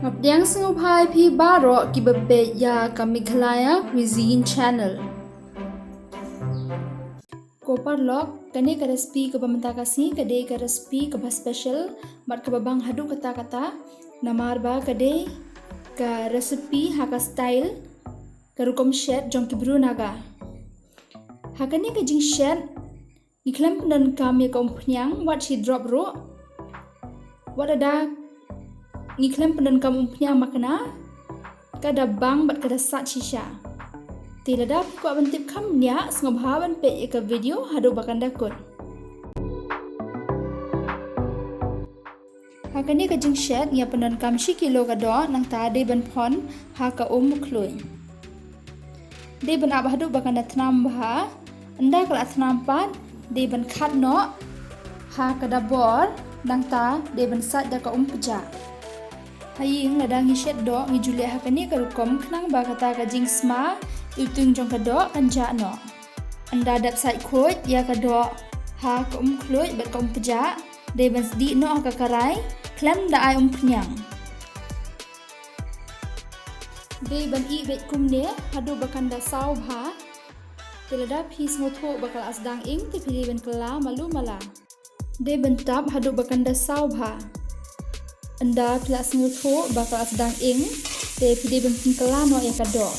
Ngapdiang sengupai pi baro ki bebe ya kamikhalaya cuisine channel. Kopar lok kane ka recipe ka pamenta kasi kade ka recipe ka special mat ka babang hadu kata-kata namar ba kade ka recipe haka style ka rukom shet jong ki bru naga. Hakane ka jing shet iklam dan kam ya ka umpnyang wat shi drop ro. Wat ada ngiklam penan kamu punya makna kada bang bat kada sat shisha tidak ada ko bentip kamnya ngobhaban pe ka video hado bakanda kot hakane ka jing shet nya penan kam shi kilo ka do nang ta de ban phon ha ka mukhloi de ban ab hado bakanda thnam bha anda kala thnam pat de ban khat no ha kada bor nang ta de ban sat da ka pja Haying ladang shet do ngi julia hakani karukom knang ba kata ka jing sma utung jong ka do kanja no anda dap sai khoj ya ka do ha ka khloj bat ka pja de ban di no ka karai klam da ai pnyang de ban I bet kumne hadu bakanda sau bha telada phis ngotho bakal asdang ing ti phiri ban kala malu mala de ban tap hadu bakanda sau bha anda pila ngutho bakal sedang ing te pide bentin kelano ya kado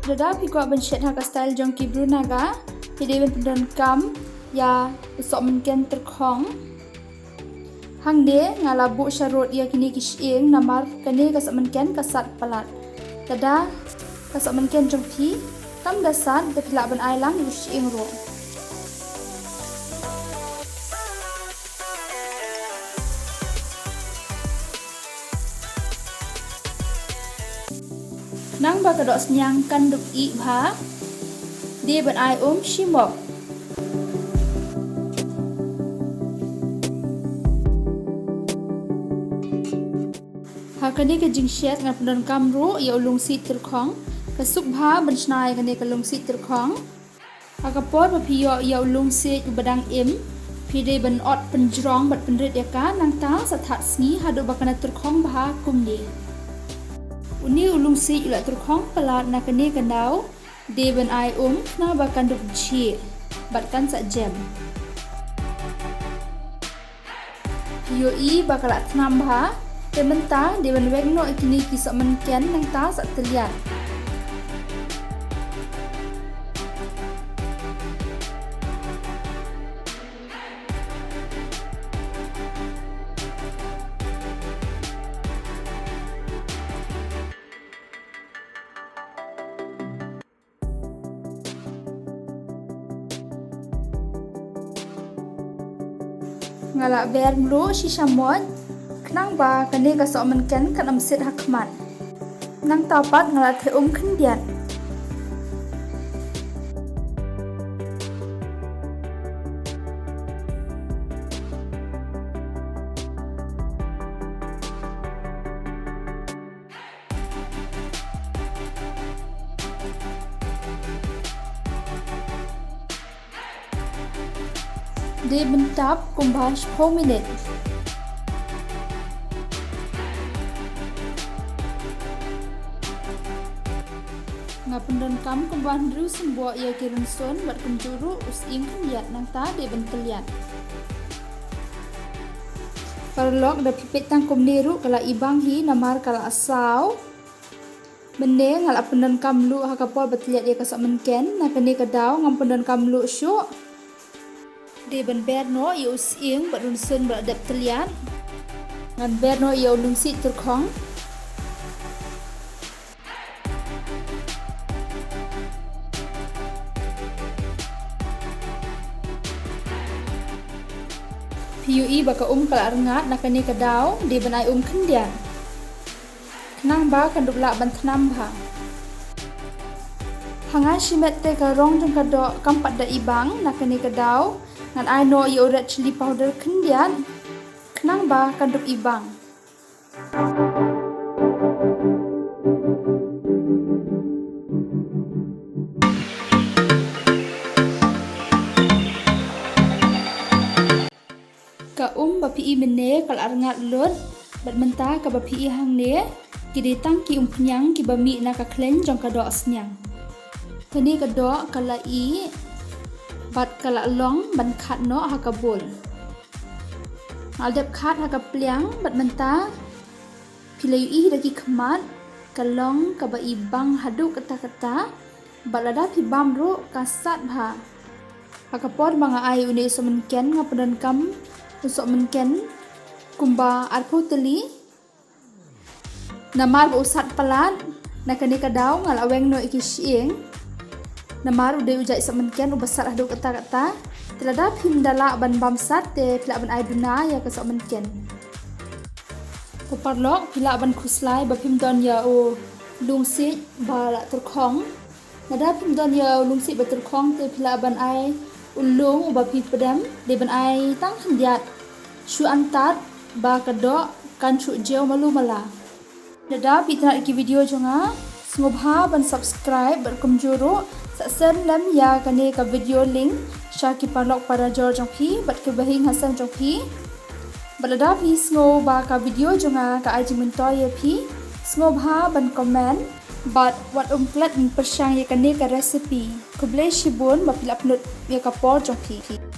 dada pikwa ben shet haka style jong ki bru naga pide ben jingdonkam ya sohmynken tyrkhong Hangde ngalabu syarot ia kini syieng namar kene ka sohmynken kasat palat. Tada ka sohmynken jongthi kam dasat te phila ban ai lang syieng ro. Nang ba ka Dohsniang kan duk I bha dia ban ai symboh. Hakane ka jing shet ngan jingdon ro ya lungsiej tyrkhong ka subha ban snai kane ka lungsiej tyrkhong akapor ba phiyo ya lungsiej badang pide ban ot penjrong bat penrit ya ka nang ta sathat sngi hadu bakana tyrkhong bha kumni uni lungsiej ula tyrkhong palat na kane ka nau de ban ai na bakan duk chi bat kan sa jam yo I bakala thnam bha Tementa dia benwek no ikini ki sohmynken nang ta sak telian. Ngalak ber mluh si shamoit nang ba kane ka sohmynken kan amsit hakmat nang tapat ngalat the khendian de bentap kumbah 10 minit jingdonkam kumban Rynsun bo ia ki Rynsun bat kumjuru syieng khiat nang ta de bentelian parlok da pipet tang kumneru kala ibang hi namar kala asau bende ngala jingdonkam mluh hakapol batliat ia ka sohmynken na kane ka daw ngam jingdonkam mluh syu de ben berno ia syieng bat Rynsun bat dap telian ngan berno ia lungsiej tyrkhong Piui baka kala rengat na kane ka daw de ban ai khendian nang ba kan duk la ban thnam bha hanga shimet te ka rong jong ka do kampat da ibang na kane ka daw ngan ai no yo red chili powder khendian nang ba kan duk ibang i mene kal arngat lut bat mentah ka bapi i hang ne kide tang ki umpnyang ki bami na ka klen jong ka dohsniang. Tani ka do kala i bat kala long ban khat no ha ka bol. Al dep khat ha ka pliang bat mentah pilai i daki khamat kalong ka ba i bang hadu kata-kata balada pi bam ro ka sat bha. Ha ka pot banga ai une sohmynken nga jingdonkam sohmynken kumba arpo teli namar bo sat palat na kani ka daw ngal aweng no iki syieng namar ude ujai sohmynken ubasat hadu kata-kata telada phim dala ban bam sat te pila ban ai duna ya ka sohmynken. Kuparlok pila ban khuslai ba phim don ya o lungsiej ba la tyrkhong nada phim don ya lungsiej ba tyrkhong te pila ban ai ulung ba pdem de ban ai tang khandiat shu antat ba kado kan chu jeo malu mala. Nada pita ki video jonga symboh ban subscribe ban kumjuro sa sen lam ya kane ka video link sha ki parlok para jor jong phi bat ke bahing hasan jong phi balada phi sngo ba ka video jonga ka ai jimin to ye phi symboh ban comment but what plat persang ye kane ka recipe kuble shibun ba pila upload ye ka por jong phi.